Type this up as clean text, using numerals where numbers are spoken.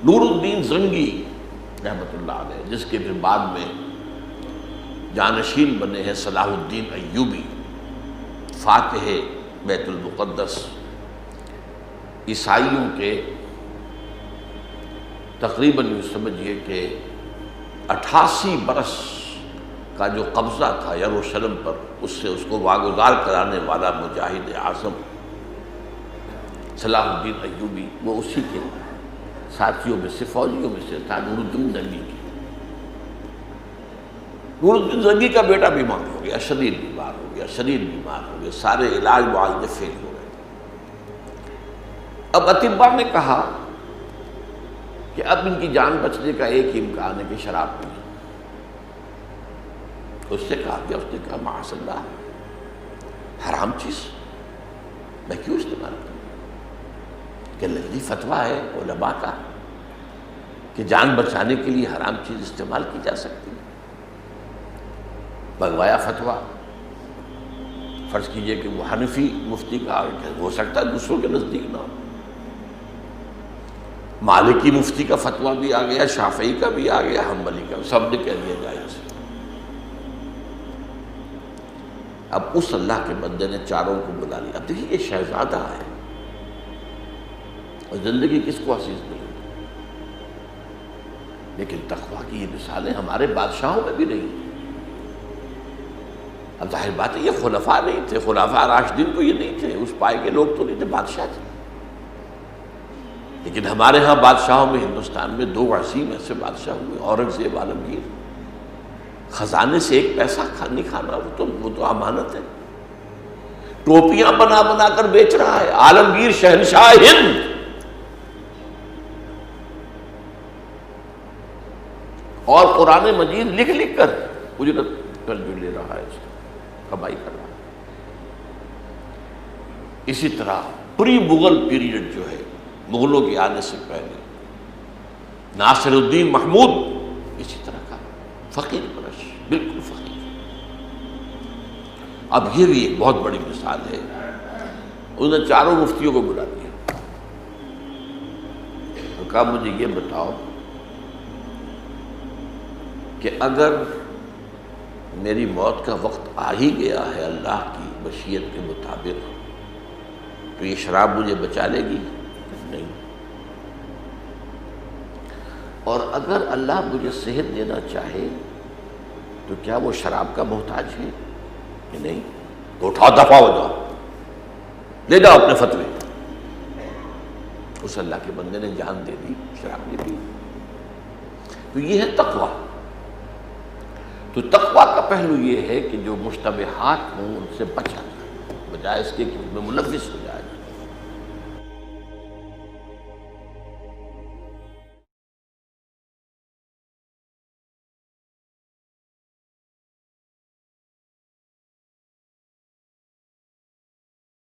نور الدین زنگی رحمۃ اللہ علیہ، جس کے پھر بعد میں جانشین بنے ہیں صلاح الدین ایوبی، فاتح بیت المقدس، عیسائیوں کے تقریباً یوں سمجھیے کہ 88 برس کا جو قبضہ تھا یروشلم پر، اس سے اس کو واگزار کرانے والا مجاہد اعظم صلاح الدین ایوبی، وہ اسی کے ساتھیوں میں سے، فوجیوں میں سے تھا، نور الدین زنگی کی۔ نور الدین زنگی کا بیٹا بیمار ہو گیا، شدید بیمار ہو گیا، سارے علاج معالجے فیل ہو گئے۔ اب اطباء نے کہا کہ اب ان کی جان بچنے کا ایک ہی امکان ہے کہ شراب پی۔ اس نے کہا معاذ اللہ، حرام چیز میں کیوں استعمال کروں؟ کہ لذیذ فتویٰ ہے علماء کا کہ جان بچانے کے لیے حرام چیز استعمال کی جا سکتی ہے۔ منگوایا فتویٰ، فرض کیجئے کہ وہ حنفی مفتی کا ہو سکتا ہے دوسروں کے نزدیک نہ ہو، مالکی مفتی کا فتویٰ بھی آ گیا، شافعی کا بھی آ گیا، حنبلی کا، سب نے کہہ دیا جائز۔ اب اس اللہ کے بندے نے چاروں کو بلا لیا۔ اب دیکھیے یہ شہزادہ ہے اور زندگی کس کو عزیز نہیں ہوتی، لیکن تقویٰ کی یہ مثالیں ہمارے بادشاہوں میں بھی نہیں۔ اب ظاہر بات ہے یہ خلفاء نہیں تھے، خلفاء راشدین تو یہ نہیں تھے، اس پائے کے لوگ تو نہیں تھے، بادشاہ تھے۔ لیکن ہمارے ہاں بادشاہوں میں ہندوستان میں 2 عظیم ایسے بادشاہ ہوئے، اورنگزیب، عالمگیر۔ خزانے سے ایک پیسہ نہیں کھانا، وہ تو امانت ہے۔ ٹوپیاں بنا بنا کر بیچ رہا ہے عالمگیر شہنشاہ ہند، اور قرآن مجید لکھ لکھ کر اجرت پر جو لے رہا ہے، اس کو کمائی کر رہا ہے۔ اسی طرح پری مغل پیریڈ جو ہے، مغلوں کے آنے سے پہلے ناصر الدین محمود اسی طرح کا فقیر پرش، بالکل فقیر۔ اب یہ بھی ایک بہت بڑی مثال ہے۔ انہوں نے چاروں مفتیوں کو بلا دیا، تو کہا مجھے یہ بتاؤ کہ اگر میری موت کا وقت آ ہی گیا ہے اللہ کی مشیت کے مطابق، تو یہ شراب مجھے بچا لے گی؟ نہیں۔ اور اگر اللہ مجھے صحت دینا چاہے تو کیا وہ شراب کا محتاج ہے کہ نہیں؟ تو اٹھاؤ، دفع ہو جاؤ، لے جاؤ اپنے فتوے۔ اس اللہ کے بندے نے جان دے دی، شراب نہیں پی۔ تو یہ ہے تقویٰ۔ تو تقویٰ کا پہلو یہ ہے کہ جو مشتبہات ہوں ان سے بچا جائے، بجائے اس کے کہ ان میں ملوث ہو جائے۔